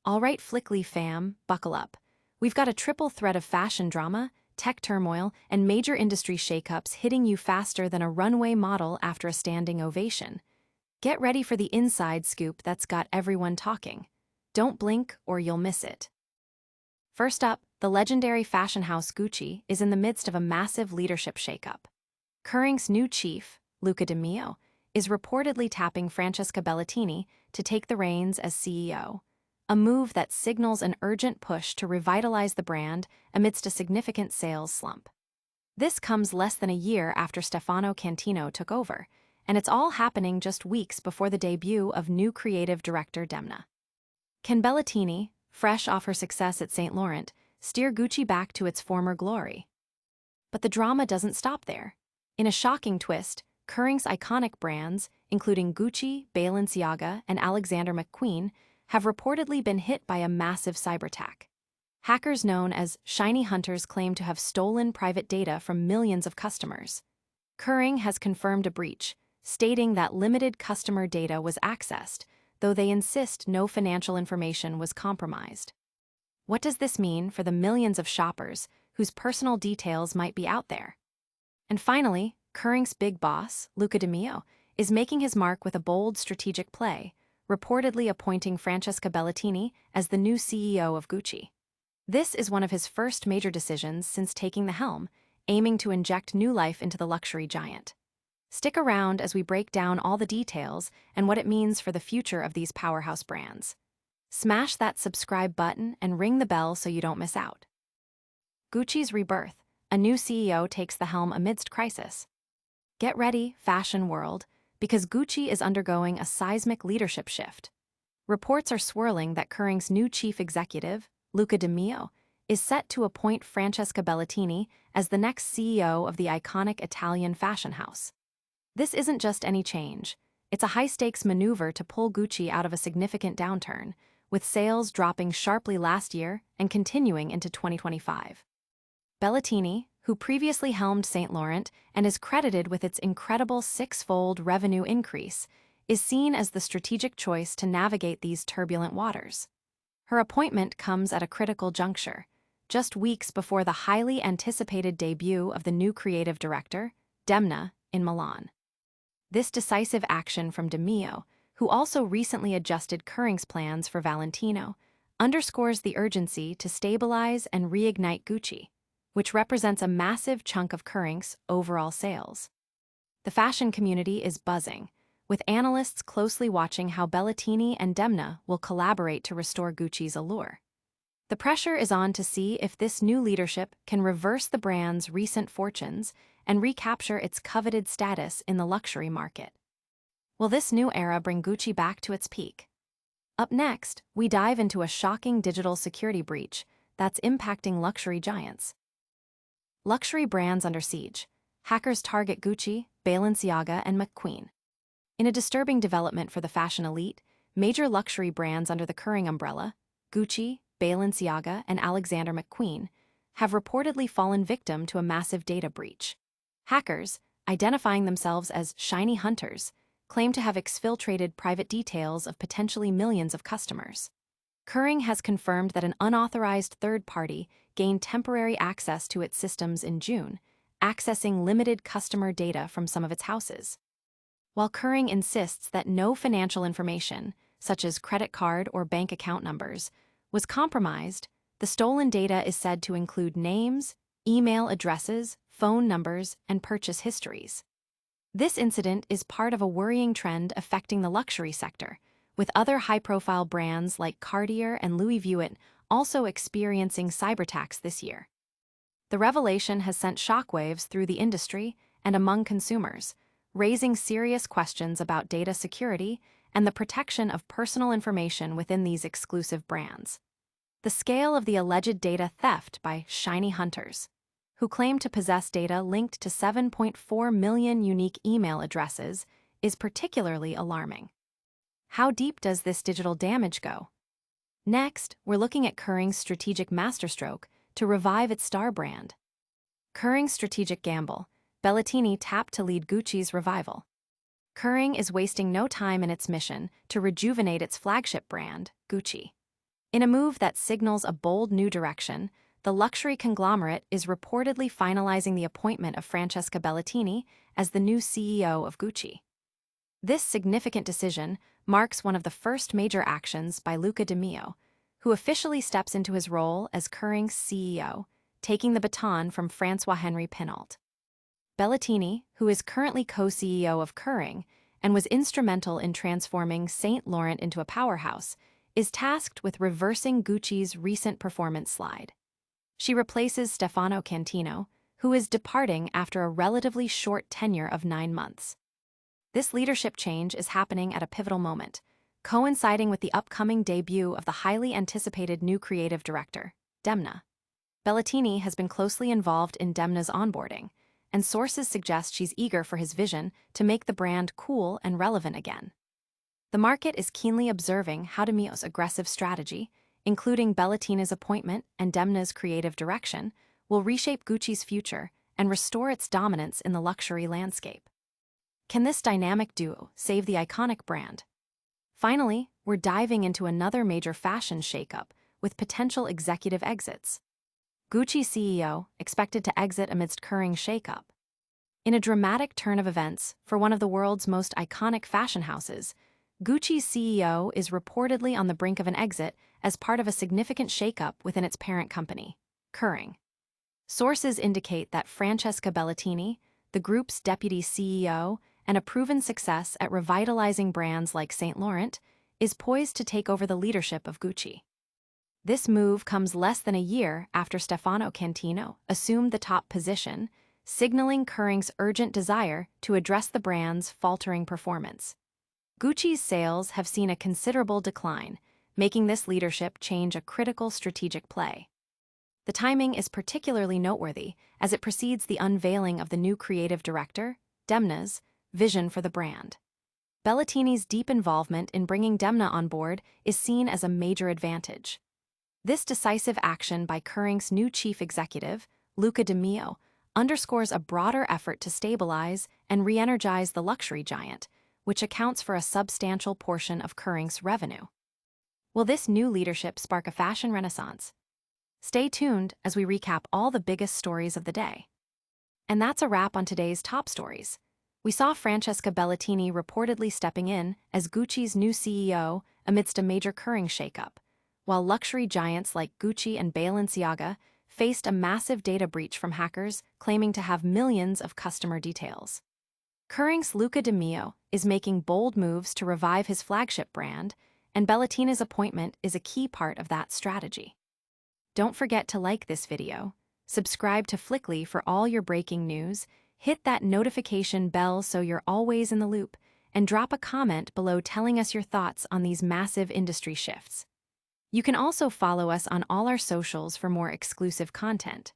All right, Flickly fam, buckle up. We've got a triple threat of fashion drama, tech turmoil, and major industry shakeups hitting you faster than a runway model after a standing ovation. Get ready for the inside scoop that's got everyone talking. Don't blink or you'll miss it. First up, the legendary fashion house Gucci is in the midst of a massive leadership shakeup. Kering's new chief, Luca de Meo, is reportedly tapping Francesca Bellettini to take the reins as CEO, a move that signals an urgent push to revitalize the brand amidst a significant sales slump. This comes less than a year after Stefano Cantino took over, and it's all happening just weeks before the debut of new creative director Demna. Can Bellettini, fresh off her success at Saint Laurent, steer Gucci back to its former glory? But the drama doesn't stop there. In a shocking twist, Kering's iconic brands, including Gucci, Balenciaga, and Alexander McQueen, have reportedly been hit by a massive cyberattack. Hackers known as shiny hunters claim to have stolen private data from millions of customers. Kering has confirmed a breach, stating that limited customer data was accessed, though they insist no financial information was compromised. What does this mean for the millions of shoppers whose personal details might be out there? And finally, Kering's big boss, Luca de Meo, is making his mark with a bold strategic play, reportedly appointing Francesca Bellettini as the new CEO of Gucci. This is one of his first major decisions since taking the helm, aiming to inject new life into the luxury giant. Stick around as we break down all the details and what it means for the future of these powerhouse brands. Smash that subscribe button and ring the bell so you don't miss out. Gucci's rebirth. A new CEO takes the helm amidst crisis. Get ready, fashion world, because Gucci is undergoing a seismic leadership shift. Reports are swirling that Kering's new chief executive, Luca de Meo, is set to appoint Francesca Bellettini as the next CEO of the iconic Italian fashion house. This isn't just any change. It's a high-stakes maneuver to pull Gucci out of a significant downturn, with sales dropping sharply last year and continuing into 2025. Bellettini, who previously helmed Saint Laurent and is credited with its incredible six-fold revenue increase, is seen as the strategic choice to navigate these turbulent waters. Her appointment comes at a critical juncture, just weeks before the highly anticipated debut of the new creative director, Demna, in Milan. This decisive action from de Meo, who also recently adjusted Kering's plans for Valentino, underscores the urgency to stabilize and reignite Gucci, which represents a massive chunk of Kering's overall sales. The fashion community is buzzing, with analysts closely watching how Bellettini and Demna will collaborate to restore Gucci's allure. The pressure is on to see if this new leadership can reverse the brand's recent fortunes and recapture its coveted status in the luxury market. Will this new era bring Gucci back to its peak? Up next, we dive into a shocking digital security breach that's impacting luxury giants. Luxury brands under siege. Hackers target Gucci, Balenciaga, and McQueen. In a disturbing development for the fashion elite, major luxury brands under the Kering umbrella, Gucci, Balenciaga, and Alexander McQueen, have reportedly fallen victim to a massive data breach. Hackers, identifying themselves as shiny hunters, claim to have exfiltrated private details of potentially millions of customers. Kering has confirmed that an unauthorized third party gained temporary access to its systems in June, accessing limited customer data from some of its houses. While Kering insists that no financial information, such as credit card or bank account numbers, was compromised, the stolen data is said to include names, email addresses, phone numbers, and purchase histories. This incident is part of a worrying trend affecting the luxury sector, with other high-profile brands like Cartier and Louis Vuitton also experiencing cyberattacks this year. The revelation has sent shockwaves through the industry and among consumers, raising serious questions about data security and the protection of personal information within these exclusive brands. The scale of the alleged data theft by shiny hunters, who claim to possess data linked to 7.4 million unique email addresses, is particularly alarming. How deep does this digital damage go? Next, we're looking at Kering's strategic masterstroke to revive its star brand. Kering's strategic gamble. Bellettini tapped to lead Gucci's revival. Kering is wasting no time in its mission to rejuvenate its flagship brand, Gucci. In a move that signals a bold new direction, the luxury conglomerate is reportedly finalizing the appointment of Francesca Bellettini as the new CEO of Gucci. This significant decision marks one of the first major actions by Luca de Meo, who officially steps into his role as Kering's CEO, taking the baton from François-Henri Pinault. Bellettini, who is currently co-CEO of Kering and was instrumental in transforming Saint Laurent into a powerhouse, is tasked with reversing Gucci's recent performance slide. She replaces Stefano Cantino, who is departing after a relatively short tenure of 9 months. This leadership change is happening at a pivotal moment, coinciding with the upcoming debut of the highly anticipated new creative director, Demna. Bellettini has been closely involved in Demna's onboarding, and sources suggest she's eager for his vision to make the brand cool and relevant again. The market is keenly observing how de Meo's aggressive strategy, including Bellettini's appointment and Demna's creative direction, will reshape Gucci's future and restore its dominance in the luxury landscape. Can this dynamic duo save the iconic brand? Finally, we're diving into another major fashion shakeup with potential executive exits. Gucci CEO expected to exit amidst Kering Shakeup. In a dramatic turn of events for one of the world's most iconic fashion houses, Gucci's CEO is reportedly on the brink of an exit as part of a significant shakeup within its parent company, Kering. Sources indicate that Francesca Bellettini, the group's deputy CEO and a proven success at revitalizing brands like Saint Laurent, is poised to take over the leadership of Gucci. This move comes less than a year after Stefano Cantino assumed the top position, signaling Kering's urgent desire to address the brand's faltering performance. Gucci's sales have seen a considerable decline, making this leadership change a critical strategic play. The timing is particularly noteworthy as it precedes the unveiling of the new creative director, Demna's, vision for the brand. Bellettini's deep involvement in bringing Demna on board is seen as a major advantage. This decisive action by Kering's new chief executive, Luca de Meo, underscores a broader effort to stabilize and re-energize the luxury giant, which accounts for a substantial portion of Kering's revenue. Will this new leadership spark a fashion renaissance? Stay tuned as we recap all the biggest stories of the day. And that's a wrap on today's top stories. We saw Francesca Bellettini reportedly stepping in as Gucci's new CEO amidst a major Kering shakeup, while luxury giants like Gucci and Balenciaga faced a massive data breach from hackers claiming to have millions of customer details. Kering's Luca de Meo is making bold moves to revive his flagship brand, and Bellettini's appointment is a key part of that strategy. Don't forget to like this video, subscribe to Flickly for all your breaking news, hit that notification bell so you're always in the loop, and drop a comment below telling us your thoughts on these massive industry shifts. You can also follow us on all our socials for more exclusive content.